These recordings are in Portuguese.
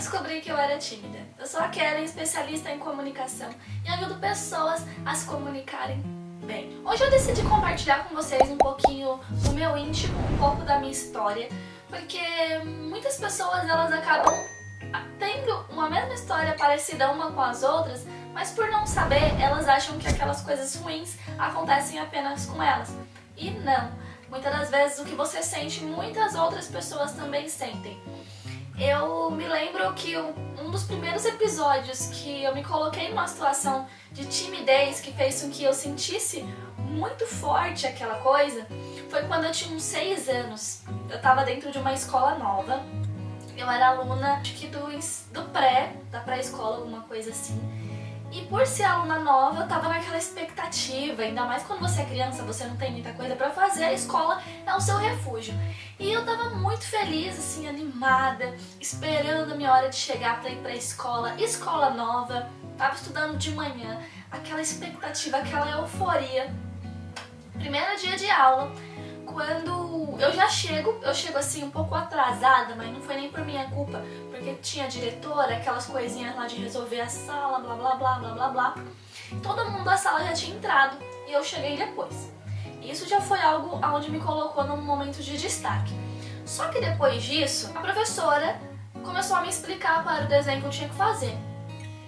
descobri que eu era tímida. Eu sou a Kellen, especialista em comunicação e ajudo pessoas a se comunicarem bem. Hoje eu decidi compartilhar com vocês um pouquinho do meu íntimo, um pouco da minha história, porque muitas pessoas elas acabam tendo uma mesma história parecida uma com as outras, mas por não saber, elas acham que aquelas coisas ruins acontecem apenas com elas. E não. Muitas das vezes o que você sente, muitas outras pessoas também sentem. Eu me lembro que um dos primeiros episódios que eu me coloquei numa situação de timidez que fez com que eu sentisse muito forte aquela coisa, foi quando eu tinha uns 6 anos. Eu estava dentro de uma escola nova. Eu era aluna, acho que do pré-escola, alguma coisa assim. E por ser aluna nova, eu tava naquela expectativa, ainda mais quando você é criança, você não tem muita coisa pra fazer, a escola é o seu refúgio. E eu tava muito feliz, assim, animada, esperando a minha hora de chegar pra ir pra escola nova, tava estudando de manhã, aquela expectativa, aquela euforia. Primeiro dia de aula, quando eu chego assim um pouco atrasada, mas não foi nem por minha culpa, porque tinha diretora, aquelas coisinhas lá de resolver a sala, blá blá blá blá blá blá. Todo mundo da sala já tinha entrado e eu cheguei depois. Isso já foi algo onde me colocou num momento de destaque. Só que depois disso, a professora começou a me explicar qual era o desenho que eu tinha que fazer.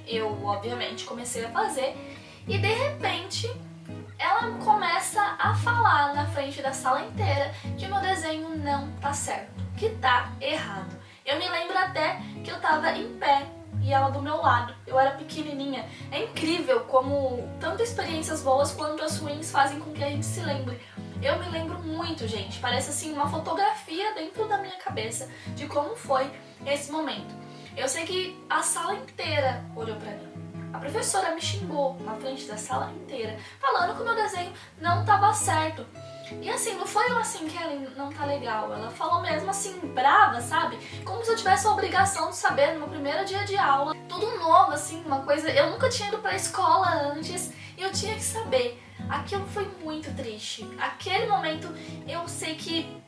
Eu, obviamente, comecei a fazer e de repente ela começa a falar na frente da sala inteira que o meu desenho não tá certo, que tá errado. Eu me lembro até que eu tava em pé e ela do meu lado. Eu era pequenininha. É incrível como tanto experiências boas quanto as ruins fazem com que a gente se lembre. Eu me lembro muito, gente. Parece assim uma fotografia dentro da minha cabeça de como foi esse momento. Eu sei que a sala inteira olhou pra mim. A professora me xingou na frente da sala inteira, falando que o meu desenho não estava certo. E assim, não foi assim que ela não tá legal. Ela falou mesmo assim, brava, sabe? Como se eu tivesse a obrigação de saber no meu primeiro dia de aula. Tudo novo, assim, uma coisa... Eu nunca tinha ido pra escola antes e eu tinha que saber. Aquilo foi muito triste. Aquele momento, eu sei que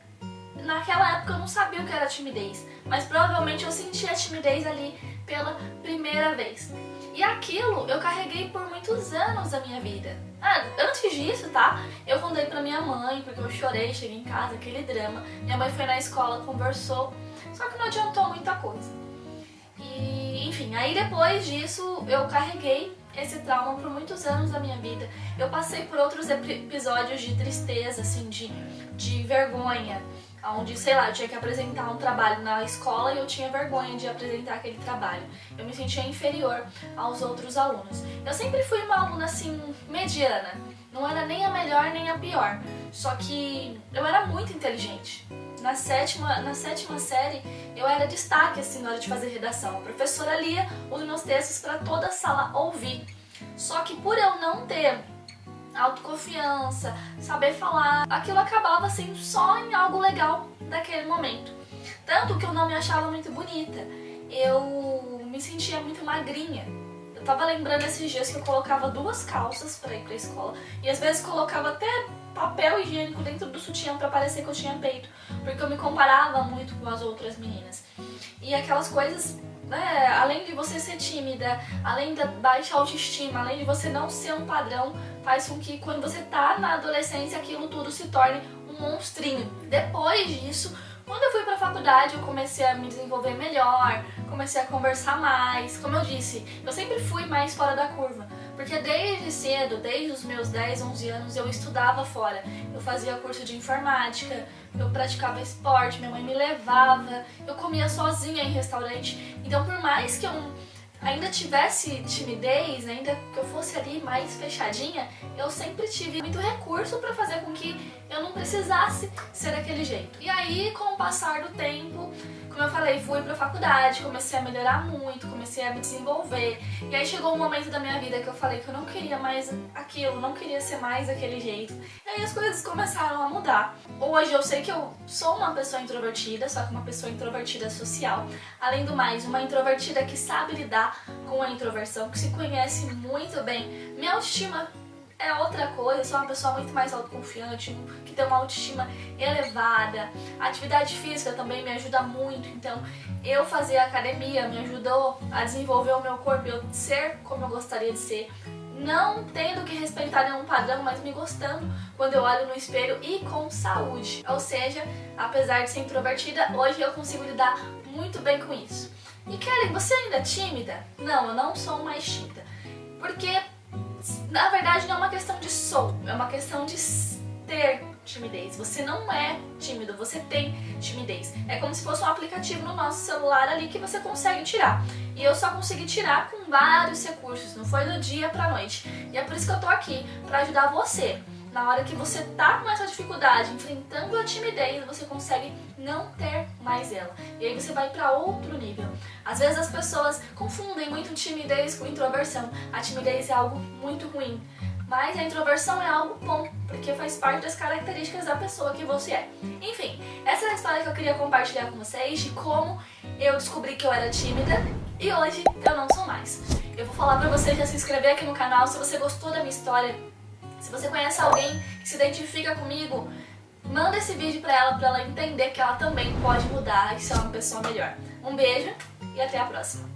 naquela época eu não sabia o que era timidez, mas provavelmente eu senti a timidez ali pela primeira vez. E aquilo eu carreguei por muitos anos da minha vida. Antes disso, tá? Eu contei pra minha mãe, porque eu chorei, cheguei em casa, aquele drama. Minha mãe foi na escola, conversou, só que não adiantou muita coisa. E, enfim, aí depois disso eu carreguei esse trauma por muitos anos da minha vida. Eu passei por outros episódios de tristeza, assim, de vergonha, onde, sei lá, eu tinha que apresentar um trabalho na escola e eu tinha vergonha de apresentar aquele trabalho. Eu me sentia inferior aos outros alunos. Eu sempre fui uma aluna, assim, mediana. Não era nem a melhor nem a pior. Só que eu era muito inteligente. Na sétima série, eu era destaque, assim, na hora de fazer redação. A professora lia os meus textos para toda a sala ouvir. Só que por eu não ter autoconfiança, saber falar, aquilo acabava sendo só em algo legal daquele momento. Tanto que eu não me achava muito bonita, eu me sentia muito magrinha. Eu tava lembrando esses dias que eu colocava 2 calças pra ir pra escola e às vezes colocava até papel higiênico dentro do sutiã pra parecer que eu tinha peito, porque eu me comparava muito com as outras meninas. E aquelas coisas, além de você ser tímida, além da baixa autoestima, além de você não ser um padrão, faz com que quando você tá na adolescência aquilo tudo se torne um monstrinho. Depois disso, quando eu fui pra faculdade, eu comecei a me desenvolver melhor, comecei a conversar mais. Como eu disse, eu sempre fui mais fora da curva, porque desde cedo, desde os meus 10, 11 anos, eu estudava fora. Eu fazia curso de informática, eu praticava esporte, minha mãe me levava, eu comia sozinha em restaurante. Então, por mais que eu ainda tivesse timidez, ainda que eu fosse ali mais fechadinha, eu sempre tive muito recurso para fazer com que eu não precisasse ser daquele jeito. E aí, com o passar do tempo, como eu falei, fui pra faculdade, comecei a melhorar muito, comecei a me desenvolver. E aí chegou um momento da minha vida que eu falei que eu não queria mais aquilo, não queria ser mais daquele jeito. E aí as coisas começaram a mudar. Hoje eu sei que eu sou uma pessoa introvertida, só que uma pessoa introvertida social. Além do mais, uma introvertida que sabe lidar com a introversão, que se conhece muito bem. Minha autoestima é outra coisa, eu sou uma pessoa muito mais autoconfiante, que tem uma autoestima elevada. A atividade física também me ajuda muito, então eu fazer academia me ajudou a desenvolver o meu corpo, eu ser como eu gostaria de ser, não tendo que respeitar nenhum padrão, mas me gostando quando eu olho no espelho e com saúde. Ou seja, apesar de ser introvertida, hoje eu consigo lidar muito bem com isso. E Kelly, você ainda é tímida? Não, eu não sou mais tímida. Porque, na verdade, não é uma questão de sou, é uma questão de ter timidez. Você não é tímido, você tem timidez. É como se fosse um aplicativo no nosso celular ali que você consegue tirar. E eu só consegui tirar com vários recursos, não foi do dia pra noite. E é por isso que eu tô aqui, pra ajudar você. Na hora que você tá com essa dificuldade, enfrentando a timidez, você consegue não ter mais ela. E aí você vai pra outro nível. Às vezes as pessoas confundem muito timidez com introversão. A timidez é algo muito ruim. Mas a introversão é algo bom, porque faz parte das características da pessoa que você é. Enfim, essa é a história que eu queria compartilhar com vocês, de como eu descobri que eu era tímida e hoje eu não sou mais. Eu vou falar pra você já se inscrever aqui no canal se você gostou da minha história. Se você conhece alguém que se identifica comigo, manda esse vídeo pra ela entender que ela também pode mudar e ser uma pessoa melhor. Um beijo e até a próxima.